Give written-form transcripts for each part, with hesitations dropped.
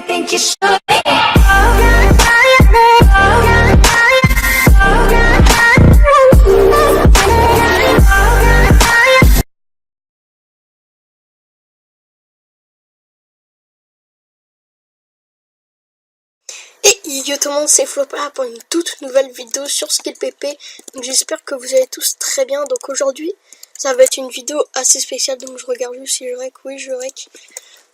think you should be. Et yo tout le monde, c'est Flopla pour une toute nouvelle vidéo sur SkillPP. Donc j'espère que vous allez tous très bien. Donc aujourd'hui, ça va être une vidéo assez spéciale. Donc je regarde juste si je rec. Oui, je rec.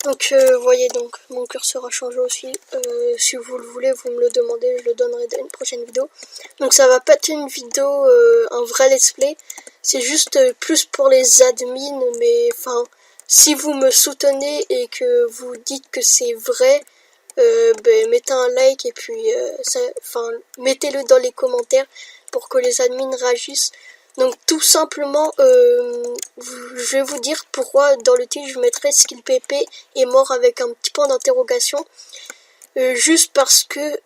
Donc voyez, donc mon curseur a changé aussi. Si vous le voulez, vous me le demandez, je le donnerai dans une prochaine vidéo. Donc ça va pas être une vidéo, un vrai let's play. C'est juste plus pour les admins. Mais enfin, si vous me soutenez et que vous dites que c'est vrai, mettez un like et puis mettez-le dans les commentaires pour que les admins réagissent. Donc tout simplement, je vais vous dire pourquoi dans le titre je mettrai SkillPP est mort avec un petit point d'interrogation. Juste parce que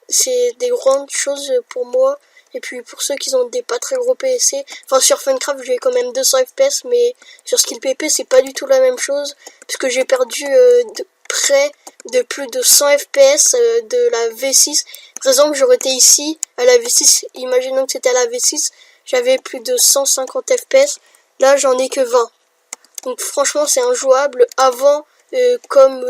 c'est des grandes choses pour moi. Et puis pour ceux qui ont des pas très gros PC, enfin sur Funcraft j'ai quand même 200 FPS, mais sur SkillPP c'est pas du tout la même chose, puisque j'ai perdu près de plus de 100 FPS de la V6. Par exemple, j'aurais été ici à la V6, imaginons que c'était à la V6, j'avais plus de 150 FPS, là j'en ai que 20. Donc franchement c'est injouable. Avant, comme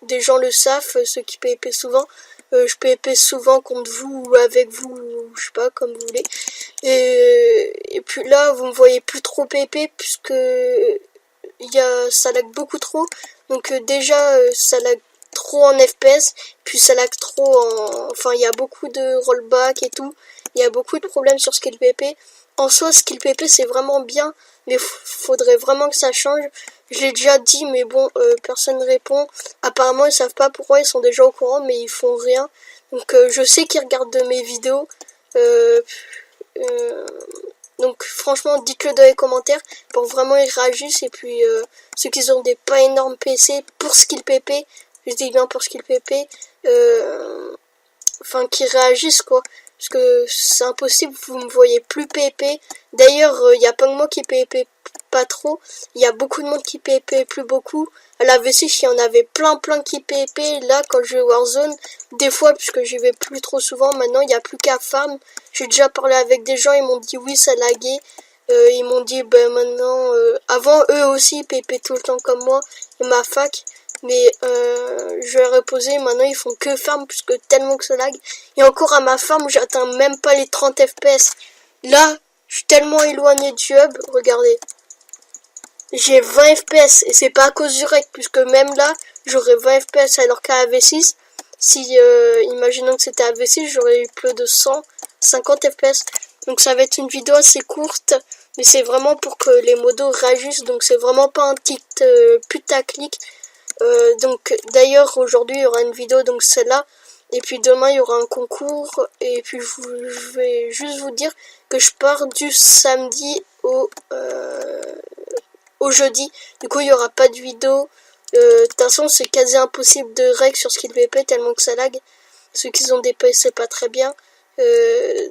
des gens le savent, ceux qui PvP souvent, je PvP souvent contre vous ou avec vous, je sais pas, comme vous voulez. Et puis là, vous me voyez plus trop PvP puisque ça lag beaucoup trop. Donc déjà, ça lag trop en FPS, puis ça lag trop en... Enfin, il y a beaucoup de rollback et tout. Il y a beaucoup de problèmes sur SkillPP. En soi, SkillPP, c'est vraiment bien, mais faudrait vraiment que ça change. Je l'ai déjà dit, mais bon, personne ne répond. Apparemment, ils savent pas pourquoi, ils sont déjà au courant, mais ils font rien. Donc, je sais qu'ils regardent mes vidéos. Donc, franchement, dites-le dans les commentaires pour vraiment ils réagissent. Et puis, ceux qui ont des pas énormes PC pour SkillPP, je dis bien pour SkillPP, qui réagissent, quoi. Parce que c'est impossible, vous me voyez plus PvP. D'ailleurs, il n'y a pas que moi qui PvP pas trop. Il y a beaucoup de monde qui PvP plus beaucoup. À la V6, il y en avait plein qui PvP. Là, quand je vais Warzone, des fois, puisque j'y vais plus trop souvent, maintenant, il n'y a plus qu'à farm. J'ai déjà parlé avec des gens, ils m'ont dit oui, ça laguait. Ils m'ont dit, maintenant, avant, eux aussi, ils PvP tout le temps comme moi, et ma fac. Mais je vais reposer, maintenant ils font que farm puisque tellement que ça lag. Et encore à ma farm, j'atteins même pas les 30 FPS. Là, je suis tellement éloigné du hub, regardez. J'ai 20 FPS et c'est pas à cause du rec, puisque même là, j'aurais 20 FPS alors qu'à V6, si imaginons que c'était à V6, j'aurais eu plus de 150 FPS. Donc ça va être une vidéo assez courte, mais c'est vraiment pour que les modos réagissent, donc c'est vraiment pas un petit putaclic. Donc d'ailleurs aujourd'hui il y aura une vidéo, donc celle-là, et puis demain il y aura un concours, et puis je vais juste vous dire que je pars du samedi au jeudi. Du coup il y aura pas de vidéo. De toute façon c'est quasi impossible de rec sur SkillPP tellement que ça lag. Ceux qui ont des PC c'est pas très bien.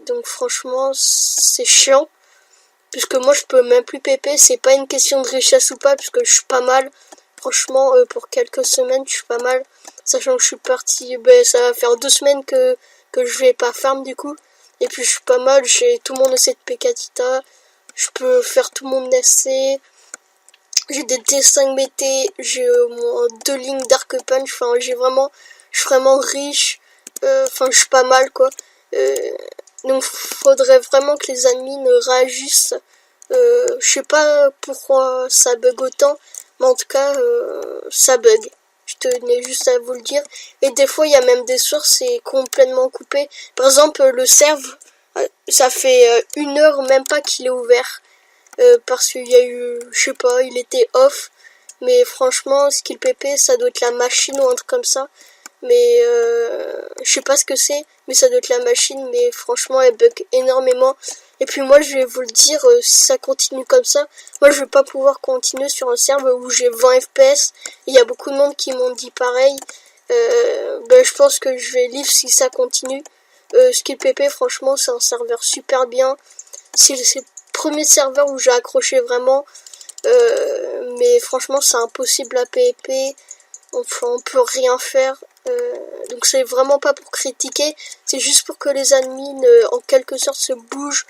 Donc franchement c'est chiant, puisque moi je peux même plus PP. C'est pas une question de richesse ou pas, puisque je suis pas mal. Franchement, pour quelques semaines, je suis pas mal. Sachant que je suis parti, ça va faire 2 semaines que je vais pas farm du coup. Et puis je suis pas mal, j'ai tout mon essai de Pekatita. Je peux faire tout mon essai. J'ai des D5 BT, j'ai au moins 2 lignes d'arc punch. Enfin, je suis vraiment riche. Je suis pas mal quoi. Donc faudrait vraiment que les admins réagissent. Je sais pas pourquoi ça bug autant. Mais en tout cas, ça bug. Je tenais juste à vous le dire. Et des fois, il y a même des soirs, c'est complètement coupé. Par exemple, le serve, ça fait 1 heure même pas qu'il est ouvert. Parce qu'il y a eu, je sais pas, il était off. Mais franchement, SkillPP, ça doit être la machine ou un truc comme ça. Mais je sais pas ce que c'est, mais ça doit être la machine. Mais franchement, elle bug énormément. Et puis moi, je vais vous le dire, si ça continue comme ça, moi je vais pas pouvoir continuer sur un serveur où j'ai 20 FPS. Il y a beaucoup de monde qui m'ont dit pareil. Je pense que je vais leave si ça continue. SkillPP, franchement, c'est un serveur super bien. C'est le premier serveur où j'ai accroché vraiment. Mais franchement, c'est impossible à PvP. Enfin, on peut rien faire. Donc c'est vraiment pas pour critiquer, c'est juste pour que les admins en quelque sorte se bougent.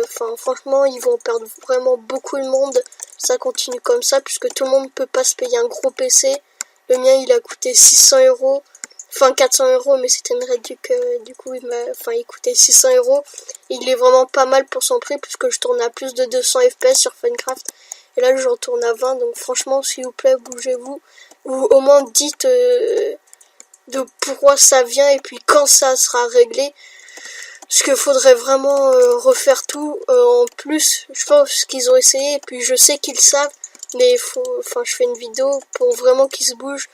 Enfin franchement ils vont perdre vraiment beaucoup de monde. Ça continue comme ça puisque tout le monde peut pas se payer un gros PC. Le mien il a coûté 600 €. Enfin 400 €, mais c'était une réduc, du coup il coûtait 600 €. Il est vraiment pas mal pour son prix puisque je tourne à plus de 200 FPS sur Funcraft. Et là j'en tourne à 20, donc franchement s'il vous plaît bougez-vous. Ou au moins dites de pourquoi ça vient et puis quand ça sera réglé. Parce qu'il faudrait vraiment refaire tout. En plus, je pense qu'ils ont essayé et puis je sais qu'ils savent. Mais je fais une vidéo pour vraiment qu'ils se bougent.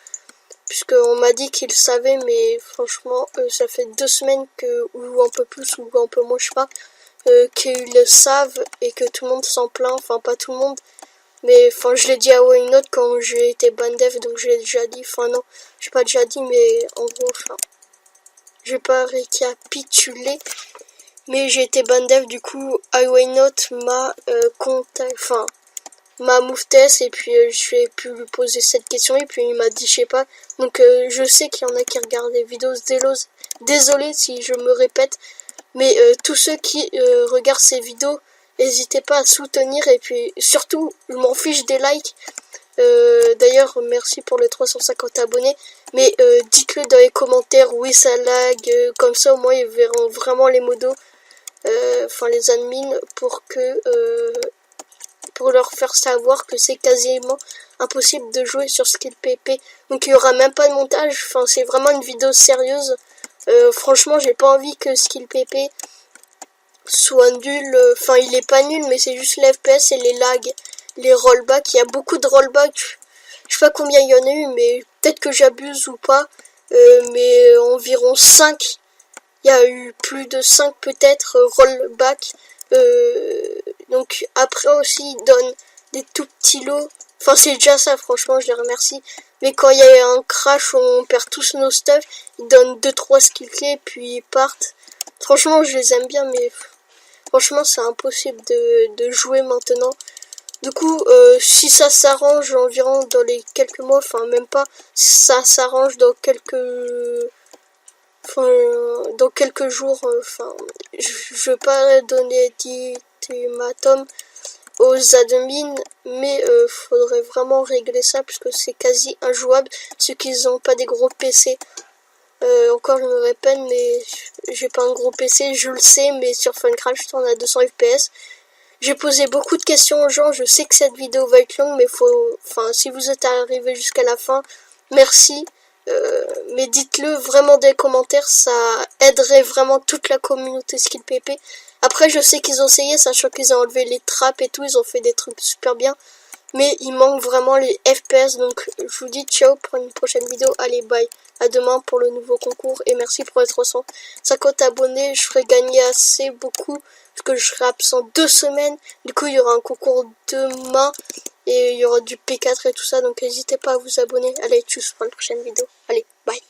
Puisqu'on m'a dit qu'ils savaient, mais franchement, ça fait 2 semaines ou un peu plus, ou un peu moins, je sais pas, qu'ils le savent et que tout le monde s'en plaint. Enfin, pas tout le monde. Mais enfin, je l'ai dit à Waynote quand j'ai été ban dev, donc je l'ai déjà dit. Enfin non, j'ai pas déjà dit, mais en gros, enfin, je vais pas récapituler. Mais j'ai été ban dev, du coup, Waynote m'a m'a mouftesse et puis j'ai pu lui poser cette question et puis il m'a dit je sais pas. Donc je sais qu'il y en a qui regardent les vidéos désolé si je me répète, mais tous ceux qui regardent ces vidéos, n'hésitez pas à soutenir et puis surtout je m'en fiche des likes. D'ailleurs merci pour les 350 abonnés, mais dites-le dans les commentaires, oui ça lag, comme ça au moins ils verront vraiment les modos, les admins, pour leur faire savoir que c'est quasiment impossible de jouer sur Skill PP. Donc il y aura même pas de montage, enfin c'est vraiment une vidéo sérieuse. Franchement j'ai pas envie que Skill PP soit nul, enfin il est pas nul mais c'est juste les FPS et les lags, les rollbacks, il y a beaucoup de rollbacks, je sais pas combien il y en a eu mais peut-être que j'abuse ou pas, mais environ 5, il y a eu plus de 5 peut-être rollbacks. Donc après aussi ils donnent des tout petits lots, enfin c'est déjà ça, franchement je les remercie, mais quand il y a un crash où on perd tous nos stuff, ils donnent 2-3 skill clés puis ils partent. Franchement je les aime bien, mais franchement c'est impossible de jouer maintenant. Du coup si ça s'arrange environ dans les quelques mois, enfin même pas, si ça s'arrange dans quelques jours, je veux pas donner d'ultimatum aux admins, mais faudrait vraiment régler ça puisque c'est quasi injouable ceux qui n'ont pas des gros PC. Encore je me répète, mais j'ai pas un gros PC, je le sais, mais sur Funcraft je tourne à 200 FPS. J'ai posé beaucoup de questions aux gens, je sais que cette vidéo va être longue, mais si vous êtes arrivé jusqu'à la fin, merci. Mais dites-le vraiment dans les commentaires, ça aiderait vraiment toute la communauté Skill PP. Après je sais qu'ils ont essayé, sachant qu'ils ont enlevé les trappes et tout, ils ont fait des trucs super bien, mais il manque vraiment les FPS. Donc je vous dis ciao pour une prochaine vidéo, allez bye, à demain pour le nouveau concours et merci pour les 350 abonnés. Je ferai gagner assez beaucoup parce que je serai absent 2 semaines, du coup il y aura un concours demain et il y aura du P4 et tout ça, donc n'hésitez pas à vous abonner. Allez tchuss pour la prochaine vidéo, allez bye.